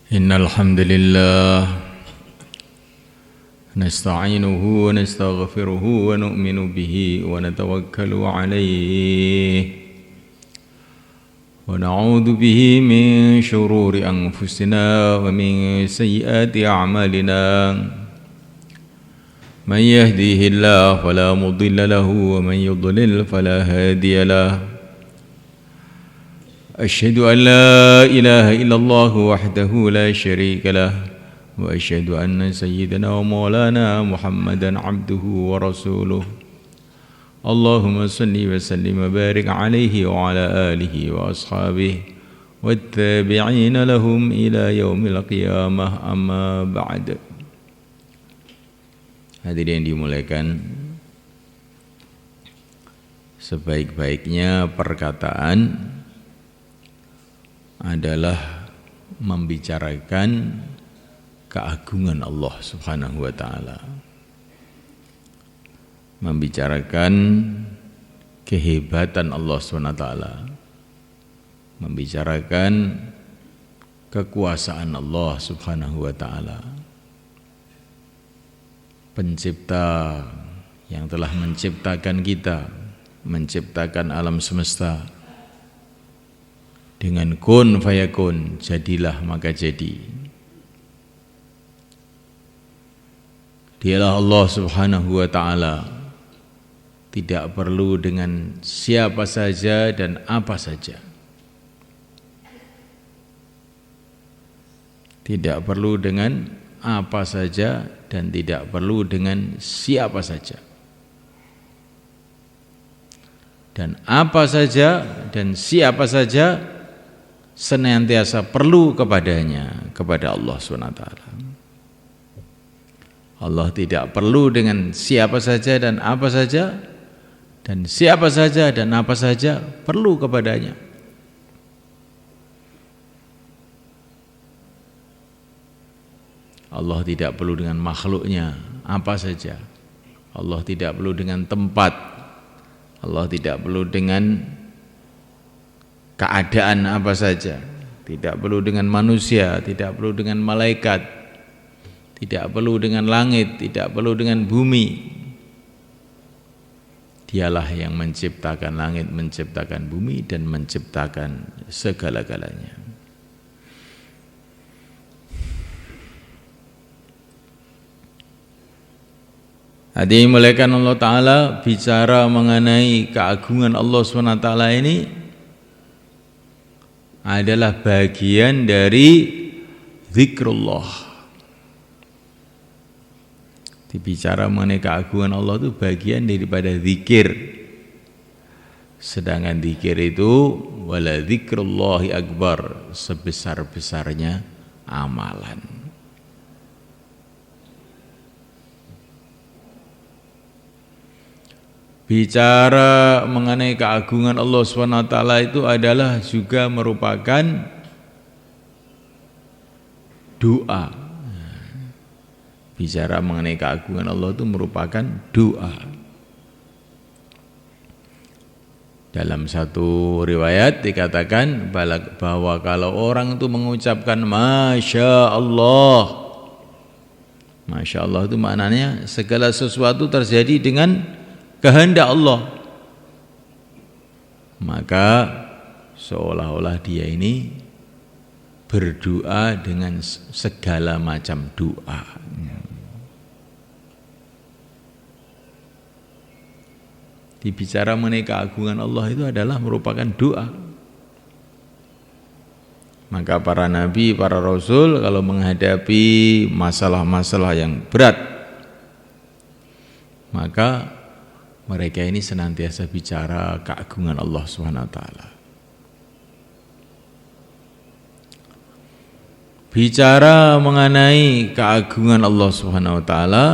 إن الحمد لله نستعينه ونستغفره ونؤمن به ونتوكل عليه ونعوذ به من شرور أنفسنا ومن سيئات أعمالنا من يهديه الله فلا مضل له ومن يضلل فلا هادي له أشهد أن لا إله إلا الله وحده لا شريك له وأشهد أن سيدنا ومولانا محمدا عبده ورسوله اللهم صل وسلم وبارك عليه وعلى آله وأصحابه والتابعين لهم إلى يوم القيامة أما بعد. Hadirin dimuliakan, sebaik-baiknya perkataan adalah membicarakan keagungan Allah Subhanahu wa taala. Membicarakan kehebatan Allah Subhanahu wa taala. Membicarakan kekuasaan Allah Subhanahu wa taala. Pencipta yang telah menciptakan kita, menciptakan alam semesta. Dengan kun fayakun, jadilah maka jadi. Dialah Allah Subhanahu wa taala, tidak perlu dengan siapa saja dan apa saja. Tidak perlu dengan apa saja dan tidak perlu dengan siapa saja. Dan apa saja dan siapa saja senantiasa perlu kepadanya, kepada Allah SWT. Allah tidak perlu dengan siapa saja dan apa saja, dan siapa saja dan apa saja perlu kepadanya. Allah tidak perlu dengan makhluknya apa saja. Allah tidak perlu dengan tempat. Allah tidak perlu dengan keadaan apa saja, tidak perlu dengan manusia, tidak perlu dengan malaikat, tidak perlu dengan langit, tidak perlu dengan bumi. Dialah yang menciptakan langit, menciptakan bumi, dan menciptakan segala-galanya. Hadirin muliakan Allah Ta'ala, bicara mengenai keagungan Allah SWT ini adalah bagian dari zikrullah. Dibicara mengenai keagungan Allah itu bagian daripada zikir. Sedangkan zikir itu wala zikrullahi akbar, sebesar-besarnya amalan. Bicara mengenai keagungan Allah SWT itu adalah juga merupakan doa. Bicara mengenai keagungan Allah itu merupakan doa. Dalam satu riwayat dikatakan bahwa kalau orang itu mengucapkan Masya Allah. Masya Allah itu maknanya segala sesuatu terjadi dengan kehendak Allah, maka seolah-olah dia ini berdoa dengan segala macam doa. Dibicara mengenai keagungan Allah itu adalah merupakan doa. Maka para nabi, para rasul kalau menghadapi masalah-masalah yang berat, maka mereka ini senantiasa bicara keagungan Allah Subhanahu wa taala. Bicara mengenai keagungan Allah Subhanahu wa taala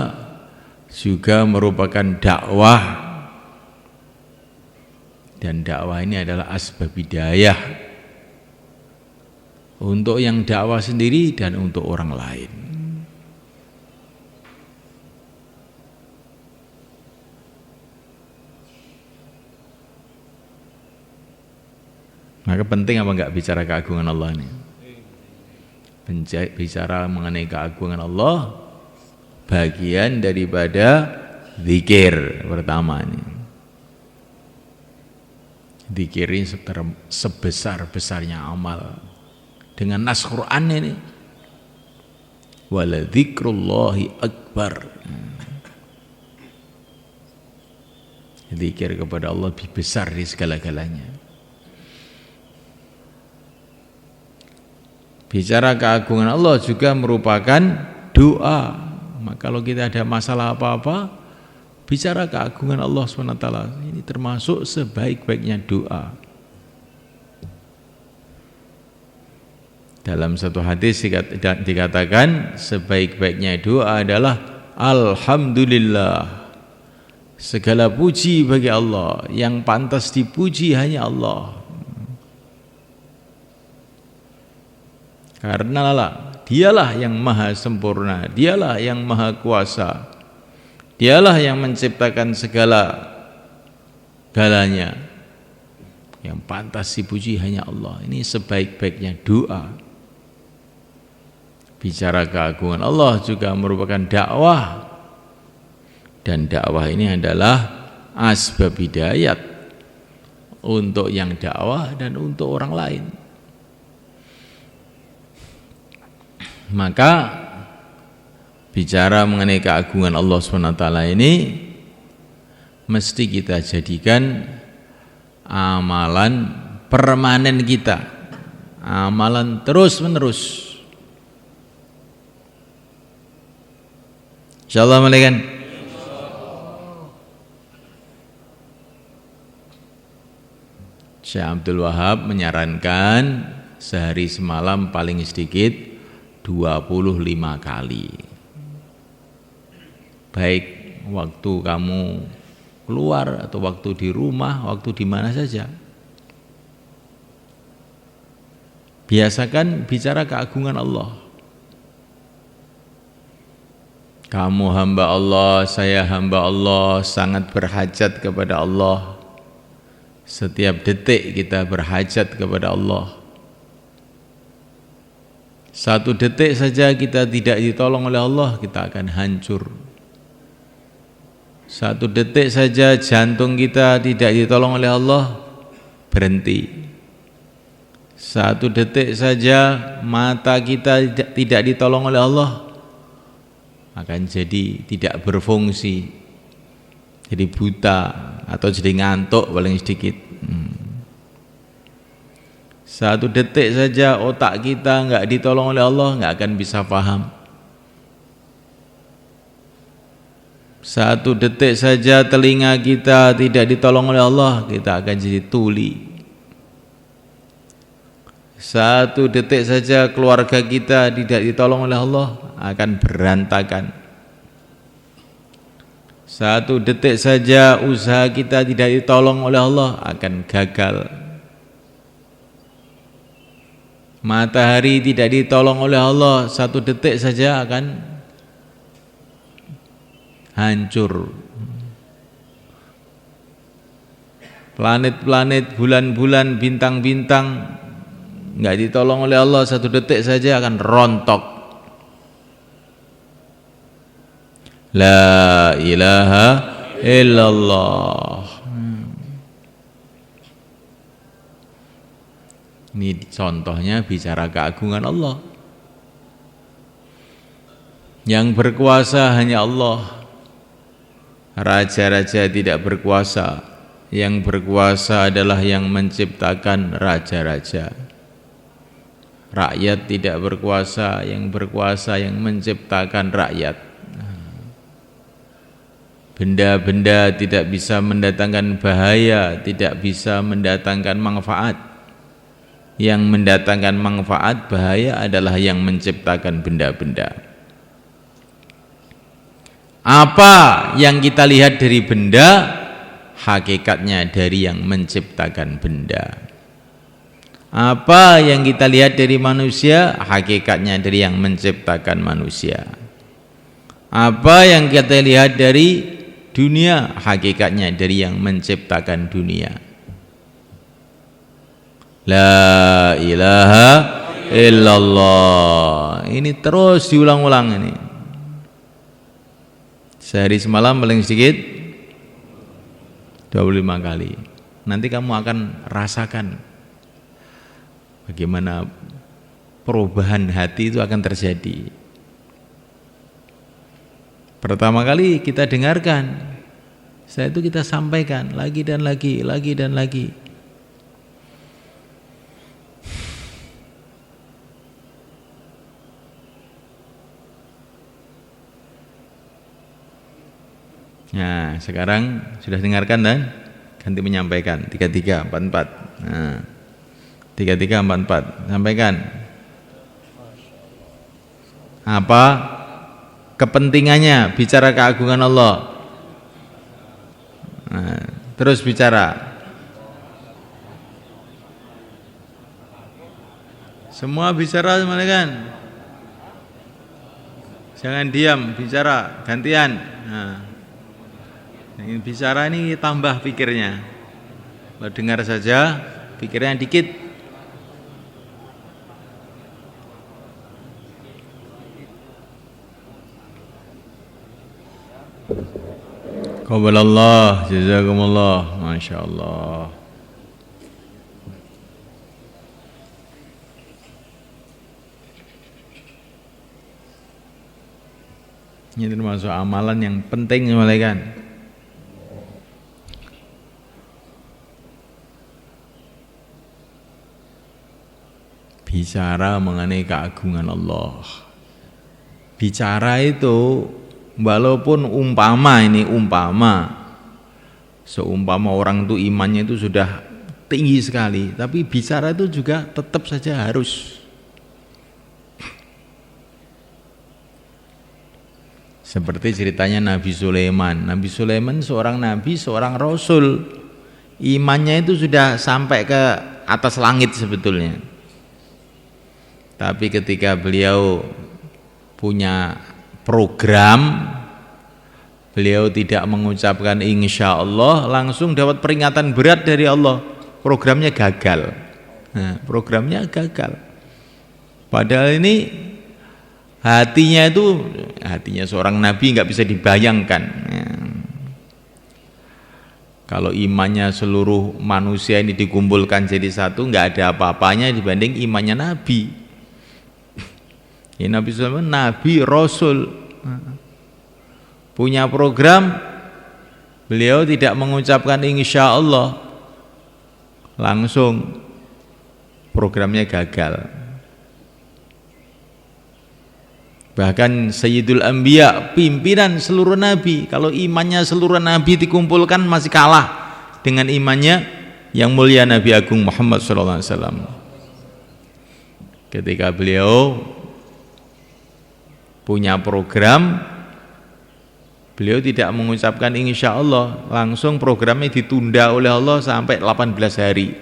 juga merupakan dakwah. Dan dakwah ini adalah asbab hidayah untuk yang dakwah sendiri dan untuk orang lain. Maka penting apa enggak bicara keagungan Allah ini? Bicara mengenai keagungan Allah bagian daripada zikir pertama ini. Zikir ini sebesar-besarnya amal dengan nas Quran ini. Wala dzikrullahi akbar. Zikir kepada Allah lebih besar di segala-galanya. Bicara keagungan Allah juga merupakan doa. Maka kalau kita ada masalah apa-apa, bicara keagungan Allah SWT. Ini termasuk sebaik-baiknya doa. Dalam satu hadis dikatakan sebaik-baiknya doa adalah Alhamdulillah. Segala puji bagi Allah, yang pantas dipuji hanya Allah. Karena dialah yang maha sempurna, dialah yang maha kuasa, dialah yang menciptakan segala-galanya. Yang pantas dipuji hanya Allah. Ini sebaik-baiknya doa. Bicara keagungan Allah juga merupakan dakwah. Dan dakwah ini adalah asbab hidayat untuk yang dakwah dan untuk orang lain. Maka bicara mengenai keagungan Allah SWT ini mesti kita jadikan amalan permanen kita, amalan terus-menerus. Insyaallah malaikat. Syekh Abdul Wahab menyarankan sehari semalam paling sedikit 25 kali. Baik waktu kamu keluar atau waktu di rumah, waktu di mana saja. Biasakan bicara keagungan Allah. Kamu hamba Allah, saya hamba Allah, sangat berhajat kepada Allah. Setiap detik kita berhajat kepada Allah. Satu detik saja kita tidak ditolong oleh Allah, kita akan hancur. Satu detik saja jantung kita tidak ditolong oleh Allah, berhenti. Satu detik saja mata kita tidak ditolong oleh Allah, akan jadi tidak berfungsi, jadi buta atau jadi ngantuk paling sedikit. Satu detik saja otak kita enggak ditolong oleh Allah, enggak akan bisa paham. Satu detik saja telinga kita tidak ditolong oleh Allah, kita akan jadi tuli. Satu detik saja keluarga kita tidak ditolong oleh Allah, akan berantakan. Satu detik saja usaha kita tidak ditolong oleh Allah, akan gagal. Matahari tidak ditolong oleh Allah, satu detik saja akan hancur. Planet-planet, bulan-bulan, bintang-bintang enggak ditolong oleh Allah, satu detik saja akan rontok. La ilaha illallah. Ini contohnya bicara keagungan Allah. Yang berkuasa hanya Allah. Raja-raja tidak berkuasa. Yang berkuasa adalah yang menciptakan raja-raja. Rakyat tidak berkuasa, yang berkuasa yang menciptakan rakyat. Benda-benda tidak bisa mendatangkan bahaya, tidak bisa mendatangkan manfaat. Yang mendatangkan manfaat, bahaya adalah yang menciptakan benda-benda. Apa yang kita lihat dari benda, hakikatnya dari yang menciptakan benda. Apa yang kita lihat dari manusia, hakikatnya dari yang menciptakan manusia. Apa yang kita lihat dari dunia, hakikatnya dari yang menciptakan dunia. La ilaha illallah. Ini terus diulang-ulang ini. Sehari semalam paling sedikit 25 kali. Nanti kamu akan rasakan bagaimana perubahan hati itu akan terjadi. Pertama kali kita dengarkan, setelah itu kita sampaikan lagi dan lagi, lagi dan lagi. Nah, sekarang sudah dengarkan dan ganti menyampaikan 33, 44. Nah, 33, 44. Sampaikan. Apa kepentingannya bicara keagungan Allah? Nah, terus bicara. Semua bicara semuanya kan? Jangan diam, bicara gantian. Nah, yang bicara ini tambah pikirnya. Kalau dengar saja, pikirnya dikit. Qabalallah, jazakumullah, masya Allah. Ini termasuk amalan yang penting kan. Bicara mengenai keagungan Allah. Bicara itu walaupun umpama seumpama orang itu imannya itu sudah tinggi sekali, tapi bicara itu juga tetap saja harus. Seperti ceritanya Nabi Sulaiman. Nabi Sulaiman seorang nabi, seorang rasul. Imannya itu sudah sampai ke atas langit sebetulnya. Tapi ketika beliau punya program, beliau tidak mengucapkan insya Allah, langsung dapat peringatan berat dari Allah. Programnya gagal. Nah, programnya gagal. Padahal ini hatinya seorang nabi nggak bisa dibayangkan. Ya. Kalau imannya seluruh manusia ini dikumpulkan jadi satu, nggak ada apa-apanya dibanding imannya nabi. Ya, Nabi Sulaiman nabi rasul punya program, beliau tidak mengucapkan insya Allah, langsung programnya gagal. Bahkan Sayyidul Anbiya, pimpinan seluruh nabi, kalau imannya seluruh nabi dikumpulkan masih kalah dengan imannya yang mulia Nabi Agung Muhammad SAW. Ketika beliau punya program, beliau tidak mengucapkan insya Allah, langsung programnya ditunda oleh Allah sampai 18 hari.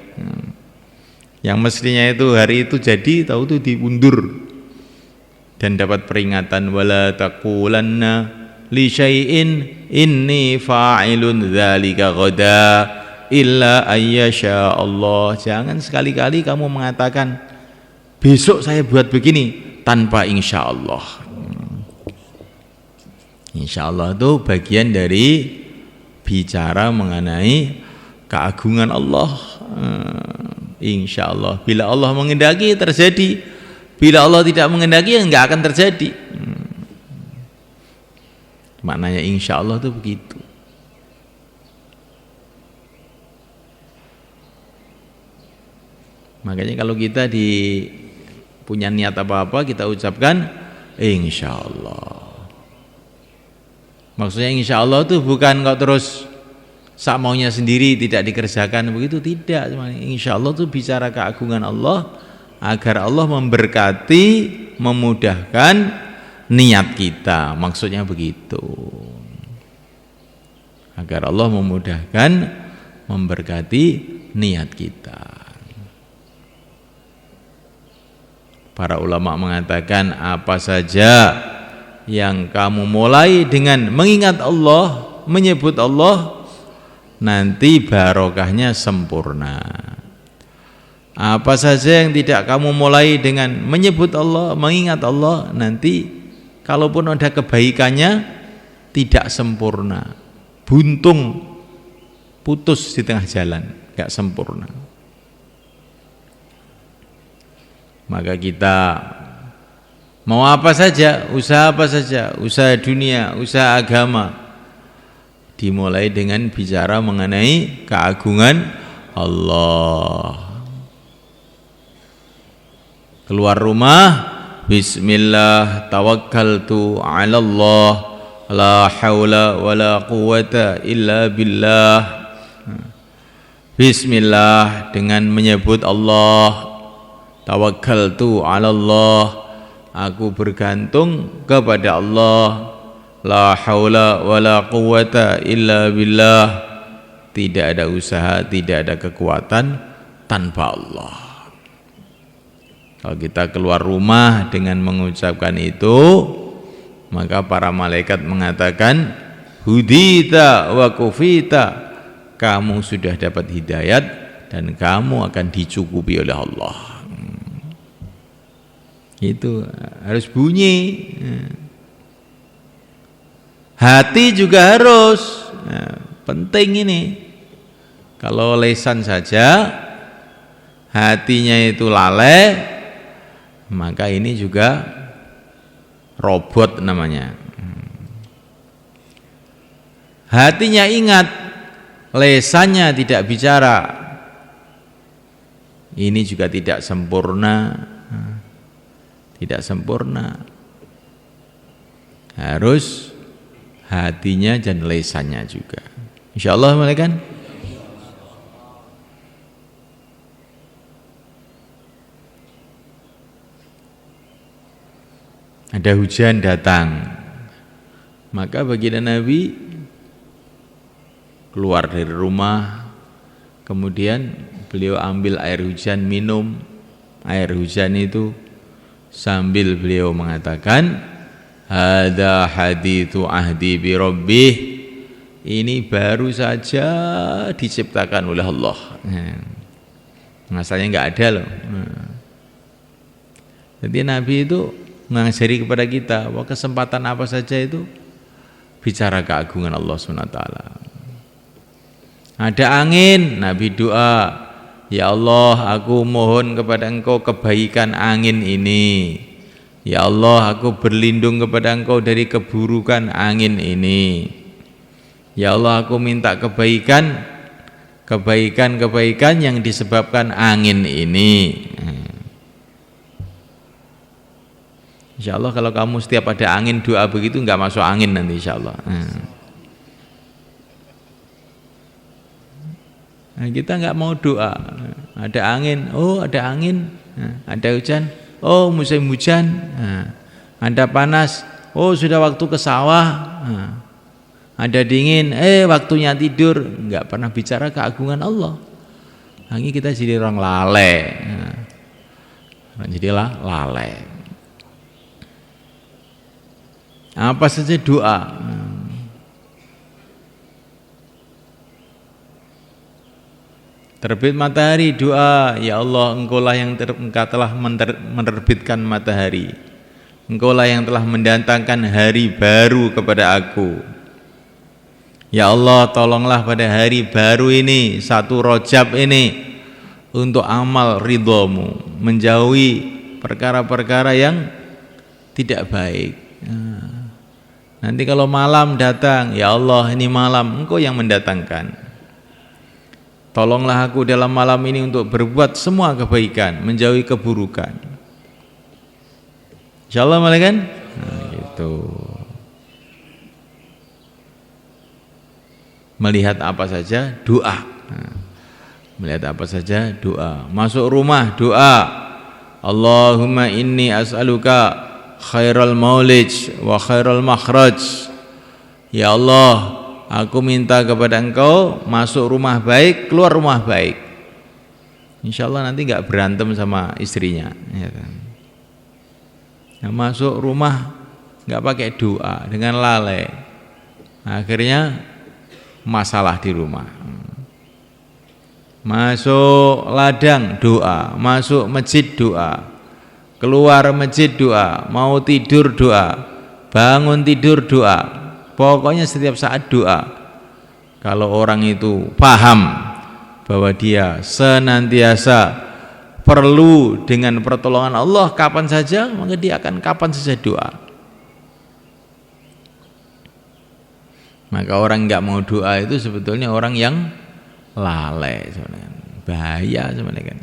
Yang mestinya itu hari itu jadi, tahu itu diundur. Dan dapat peringatan, wala taqulanna li syai'in inni fa'ilun dzalika ghada illa ayyasha Allah. Jangan sekali-kali kamu mengatakan besok saya buat begini tanpa insya Allah. Insya Allah itu bagian dari bicara mengenai keagungan Allah. Insya Allah, bila Allah menghendaki terjadi, bila Allah tidak menghendaki ya nggak akan terjadi. Maknanya insya Allah itu begitu. Makanya kalau kita punya niat apa-apa, kita ucapkan insya Allah. Maksudnya insya Allah itu bukan kok terus sak maunya sendiri tidak dikerjakan, begitu tidak. Insya Allah itu bicara keagungan Allah agar Allah memberkati, memudahkan niat kita. Maksudnya begitu. Agar Allah memudahkan, memberkati niat kita. Para ulama mengatakan apa saja yang kamu mulai dengan mengingat Allah, menyebut Allah, nanti barokahnya sempurna. Apa saja yang tidak kamu mulai dengan menyebut Allah, mengingat Allah, nanti kalaupun ada kebaikannya tidak sempurna, buntung, putus di tengah jalan, gak sempurna. Maka kita mau apa saja, usaha apa saja, usaha dunia, usaha agama, dimulai dengan bicara mengenai keagungan Allah. Keluar rumah, bismillah tawakkaltu 'ala Allah la haula wala quwwata illa billah. Bismillah dengan menyebut Allah, tawakkaltu 'ala Allah, aku bergantung kepada Allah, la haula wala quwwata illa billah, tidak ada usaha, tidak ada kekuatan tanpa Allah. Kalau kita keluar rumah dengan mengucapkan itu, maka para malaikat mengatakan, hudita wa kufita, kamu sudah dapat hidayat dan kamu akan dicukupi oleh Allah. Itu harus bunyi. Hati juga harus, penting ini. Kalau lisan saja hatinya itu lalai, maka ini juga robot namanya. Hatinya ingat, lesannya tidak bicara, ini juga tidak sempurna. Tidak sempurna. Harus hatinya dan lesannya juga. Insyaallah malaikat. Ada hujan datang, maka baginda Nabi keluar dari rumah, kemudian beliau ambil air hujan, minum air hujan itu sambil beliau mengatakan, hadza haditsu ahdi bi rabbih, ini baru saja diciptakan oleh Allah. Asalnya enggak ada loh. Jadi Nabi itu mengajari kepada kita bahwa kesempatan apa saja itu bicara keagungan Allah SWT. Ada angin, Nabi doa, ya Allah, aku mohon kepada Engkau kebaikan angin ini. Ya Allah, aku berlindung kepada Engkau dari keburukan angin ini. Ya Allah, aku minta kebaikan yang disebabkan angin ini. Insya Allah kalau kamu setiap ada angin doa begitu, enggak masuk angin nanti insya Allah. Nah, kita enggak mau doa. Ada angin, oh ada angin. Ada hujan, oh musim hujan. Ada panas, oh sudah waktu ke sawah. Ada dingin, waktunya tidur. Enggak pernah bicara keagungan Allah. Ini kita jadi orang lalai. Jadilah lalai. Apa saja doa. Terbit matahari, doa, ya Allah, Engkaulah yang Engkau telah menerbitkan matahari, Engkaulah yang telah mendatangkan hari baru kepada aku. Ya Allah, tolonglah pada hari baru ini, 1 Rajab ini, untuk amal ridhamu, menjauhi perkara-perkara yang tidak baik. Nanti kalau malam datang, ya Allah, ini malam Engkau yang mendatangkan. Tolonglah aku dalam malam ini untuk berbuat semua kebaikan, menjauhi keburukan. Insyaallah malaikat. Gitu. Melihat apa saja doa. Melihat apa saja doa. Masuk rumah doa. Allahumma inni as'aluka khairal maulij wa khairal makhraj. Ya Allah, aku minta kepada Engkau masuk rumah baik, keluar rumah baik. Insyaallah nanti enggak berantem sama istrinya, ya kan? Nah, masuk rumah enggak pakai doa, dengan lalai, akhirnya masalah di rumah. Masuk ladang doa, masuk masjid doa, keluar masjid doa, mau tidur doa, bangun tidur doa, pokoknya setiap saat doa. Kalau orang itu paham bahwa dia senantiasa perlu dengan pertolongan Allah kapan saja, maka dia akan kapan saja doa. Maka orang nggak mau doa itu sebetulnya orang yang lalai sebenarnya, bahaya sebenarnya kan.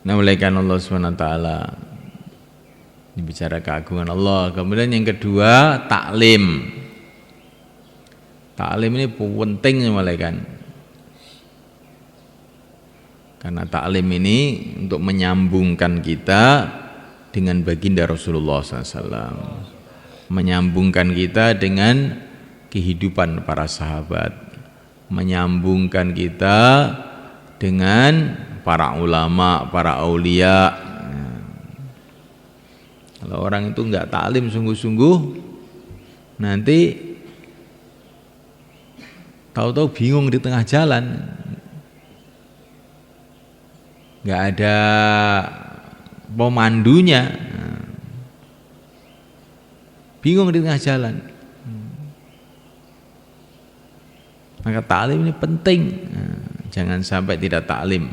Nah, oleh karena Allah SWT dibicara keagungan Allah. Kemudian yang kedua, taklim. Taklim ini penting malaikat. Karena taklim ini untuk menyambungkan kita dengan baginda Rasulullah SAW, menyambungkan kita dengan kehidupan para sahabat, menyambungkan kita dengan para ulama, para aulia. Kalau orang itu enggak taklim sungguh-sungguh, nanti tahu-tahu bingung di tengah jalan, enggak ada pemandunya, bingung di tengah jalan. Maka taklim ini penting, jangan sampai tidak taklim.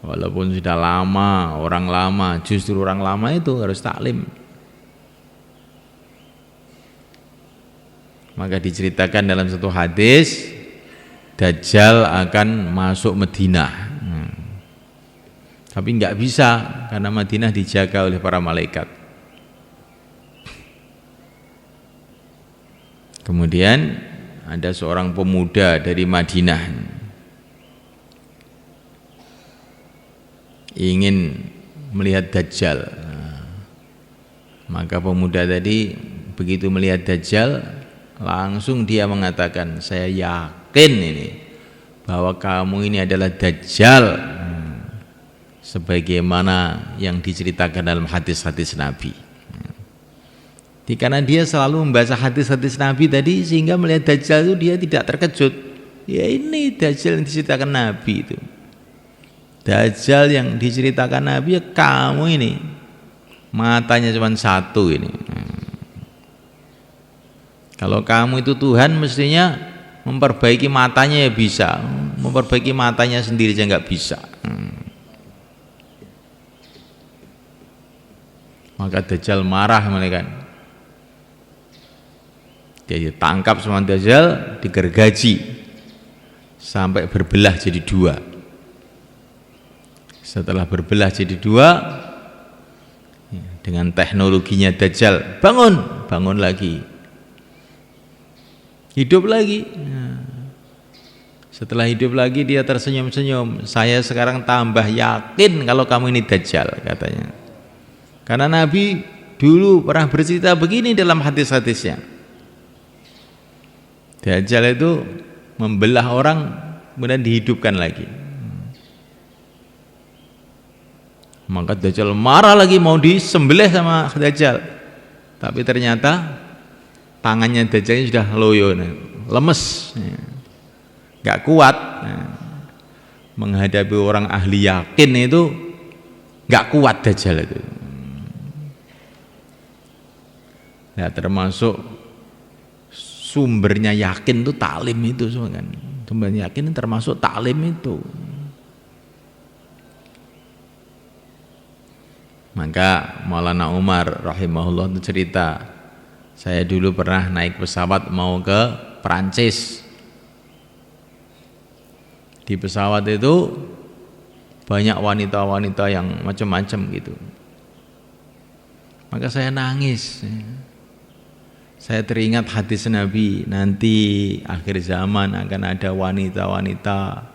Walaupun sudah lama, orang lama, justru orang lama itu harus taklim. Maka diceritakan dalam satu hadis, Dajjal akan masuk Madinah. Tapi enggak bisa karena Madinah dijaga oleh para malaikat. Kemudian ada seorang pemuda dari Madinah ingin melihat Dajjal. Maka pemuda tadi begitu melihat Dajjal, langsung dia mengatakan, saya yakin ini bahwa kamu ini adalah Dajjal, sebagaimana yang diceritakan dalam hadis-hadis Nabi. Karena dia selalu membaca hadis-hadis Nabi tadi, sehingga melihat Dajjal itu dia tidak terkejut. Ya ini Dajjal yang diceritakan Nabi itu. Dajjal yang diceritakan Nabi, ya kamu ini matanya cuma satu ini. Kalau kamu itu Tuhan, mestinya memperbaiki matanya ya bisa, memperbaiki matanya sendiri aja nggak bisa. Maka Dajjal marah mereka. Dia ditangkap sama Dajjal, digergaji sampai berbelah jadi dua. Setelah berbelah jadi dua, dengan teknologinya Dajjal, bangun lagi, hidup lagi. Setelah hidup lagi dia tersenyum-senyum, saya sekarang tambah yakin kalau kamu ini Dajjal, katanya. Karena Nabi dulu pernah bercerita begini dalam hadis-hadisnya, Dajjal itu membelah orang kemudian dihidupkan lagi. Maka Dajjal marah lagi, mau disembelih sama Dajjal, tapi ternyata tangannya Dajjal sudah loyo, lemes, nggak kuat. Menghadapi orang ahli yakin itu nggak kuat Dajjal itu. Nah, termasuk sumbernya yakin itu taklim itu semua kan. Sumbernya yakin termasuk taklim itu. Maka Maulana Umar rahimahullah itu cerita, saya dulu pernah naik pesawat mau ke Perancis. Di pesawat itu banyak wanita-wanita yang macam-macam gitu. Maka saya nangis. Saya teringat hadis Nabi, nanti akhir zaman akan ada wanita-wanita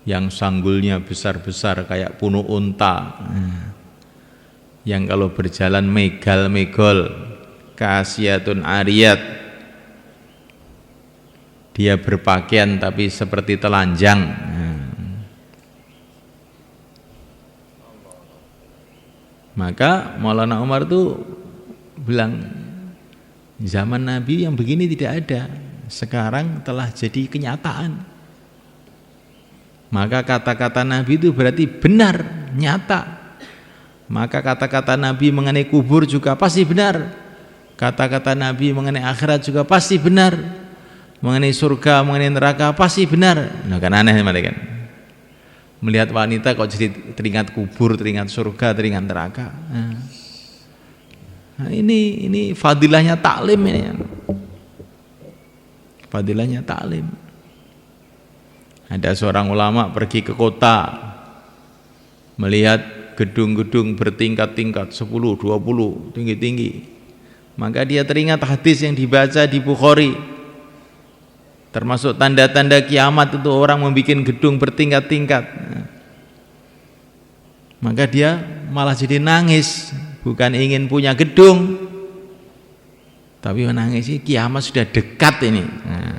yang sanggulnya besar-besar kayak punuh unta. Yang kalau berjalan megal-megol, kasiyatun ariyat, dia berpakaian tapi seperti telanjang. Maka Maulana Umar tuh bilang, zaman Nabi yang begini tidak ada, sekarang telah jadi kenyataan. Maka kata-kata Nabi itu berarti benar, nyata. Maka kata-kata Nabi mengenai kubur juga pasti benar. Kata-kata Nabi mengenai akhirat juga pasti benar. Mengenai surga, mengenai neraka pasti benar. Nah kan aneh kan. Melihat wanita kok jadi teringat kubur, teringat surga, teringat neraka. Nah, ini fadilahnya taklim ini. Fadilahnya taklim. Ada seorang ulama pergi ke kota melihat gedung-gedung bertingkat-tingkat 10, 20 tinggi-tinggi. Maka dia teringat hadis yang dibaca di Bukhari. Termasuk tanda-tanda kiamat itu orang membuat gedung bertingkat-tingkat. Maka dia malah jadi nangis, bukan ingin punya gedung, tapi menangis, kiamat sudah dekat ini. Nah,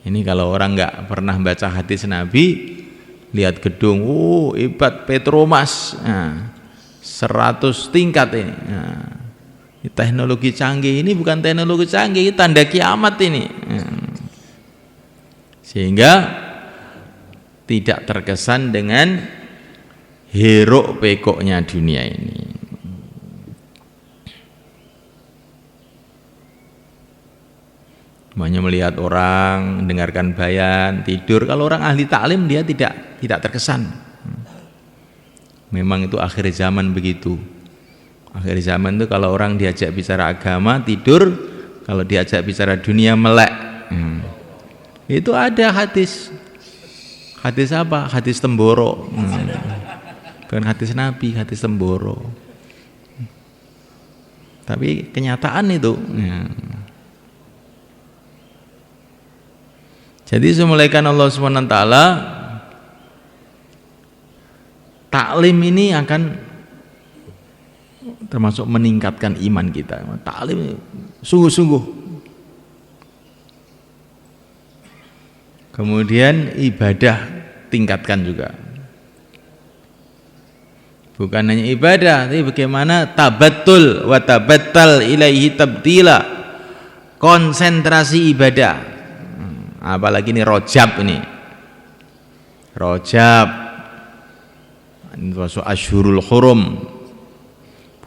ini kalau orang nggak pernah baca hadis Nabi, lihat gedung, hebat Petromas, 100 tingkat ini. Nah, teknologi canggih ini bukan teknologi canggih, ini tanda kiamat ini. Sehingga tidak terkesan dengan hiruk pikuknya dunia ini. Semuanya melihat orang, mendengarkan bayan, tidur. Kalau orang ahli taklim dia tidak terkesan. Memang itu akhir zaman begitu. Akhir zaman itu kalau orang diajak bicara agama tidur, kalau diajak bicara dunia melek. Itu ada hadis. Hadis apa? Hadis Temboro. Bukan hadis Nabi, hadis Temboro. Tapi kenyataan itu. Jadi semulaikan Allah SWT, taklim ini akan termasuk meningkatkan iman kita. Taklim sungguh-sungguh. Kemudian ibadah tingkatkan juga. Bukan hanya ibadah, tapi bagaimana tabattul wa tabattal ilaihi tabtila. Konsentrasi ibadah. Apalagi ini Rajab ini. Rajab ini termasuk Asyhurul Hurum.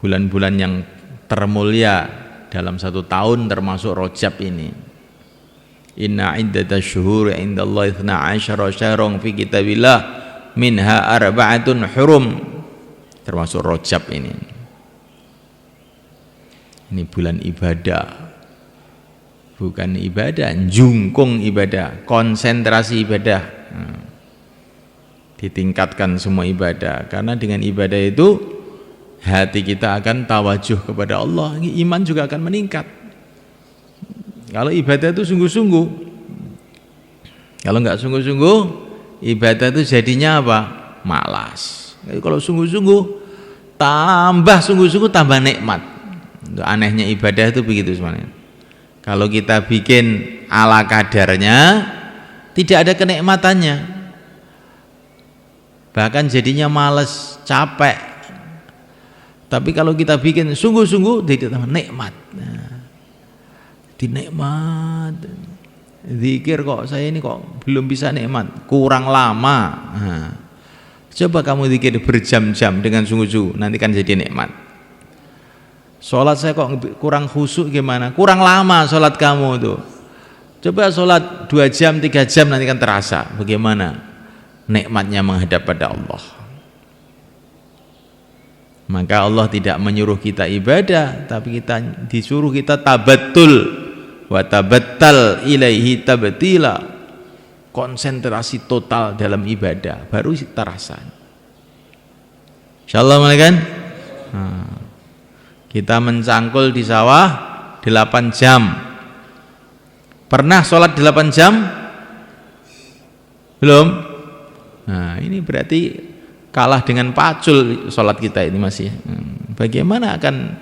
Bulan-bulan yang termulia dalam satu tahun termasuk Rajab ini. Inna iddatash syuhuri indallahi 12 syahran fi kitabillah minha arba'atun hurum, termasuk Rajab ini. Ini bulan ibadah, bukan ibadah jungkung ibadah, konsentrasi ibadah. Ditingkatkan semua ibadah, karena dengan ibadah itu hati kita akan tawajuh kepada Allah, iman juga akan meningkat. Kalau ibadah itu sungguh-sungguh, kalau nggak sungguh-sungguh, ibadah itu jadinya apa? Malas. Kalau sungguh-sungguh, tambah sungguh-sungguh tambah nikmat. Itu anehnya ibadah itu begitu sebenarnya. Kalau kita bikin ala kadarnya, tidak ada kenikmatannya. Bahkan jadinya malas, capek. Tapi kalau kita bikin sungguh-sungguh, tidak tambah nikmat. Dinikmat, zikir kok saya ini kok belum bisa nikmat, kurang lama. Coba kamu zikir berjam-jam dengan sungguh-sungguh, nanti kan jadi nikmat. Sholat saya kok kurang khusyuk, gimana? Kurang lama sholat kamu tuh. Coba sholat 2 jam, 3 jam, nanti kan terasa bagaimana nikmatnya menghadap pada Allah. Maka Allah tidak menyuruh kita ibadah, tapi kita disuruh kita tabattul wa tabattal ilaihi tabtila, konsentrasi total dalam ibadah, baru terasa. Insyaallah kan? Kita mencangkul di sawah 8 jam. Pernah sholat 8 jam? Belum? Nah, ini berarti kalah dengan pacul sholat kita ini masih. Bagaimana akan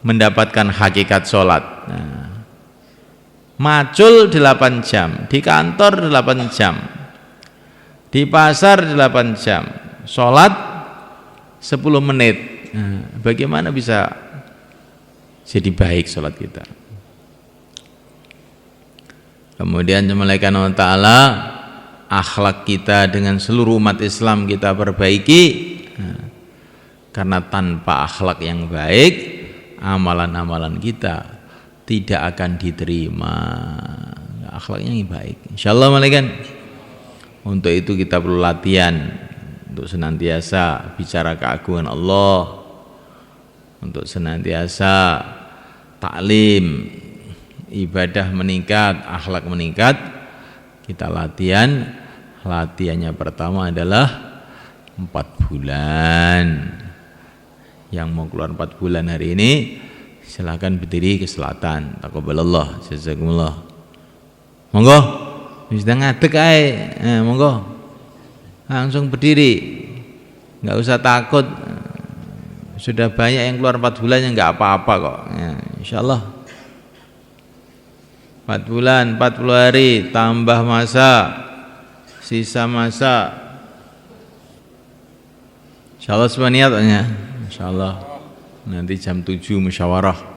mendapatkan hakikat sholat? Macul 8 jam, di kantor 8 jam, di pasar 8 jam, sholat 10 menit. bagaimana bisa jadi baik sholat kita? Kemudian malaikat Allah Ta'ala, akhlak kita dengan seluruh umat Islam kita perbaiki, karena tanpa akhlak yang baik amalan-amalan kita tidak akan diterima. Akhlaknya yang baik, insyaallah malaikat. Untuk itu kita perlu latihan untuk senantiasa bicara keagungan Allah, untuk senantiasa taklim, ibadah meningkat, akhlak meningkat. Kita latihannya pertama adalah 4 bulan. Yang mau keluar 4 bulan hari ini silahkan berdiri ke selatan. Taqabbalallah, jazakumullah. Monggo, sudah ngadeg ae. Monggo, langsung berdiri, nggak usah takut. Sudah banyak yang keluar 4 bulan yang nggak apa-apa kok. Insyaallah 4 bulan, 40 hari, tambah masa, sisa masa. Insyaallah semua niatnya. Insyaallah nanti jam 7 musyawarah.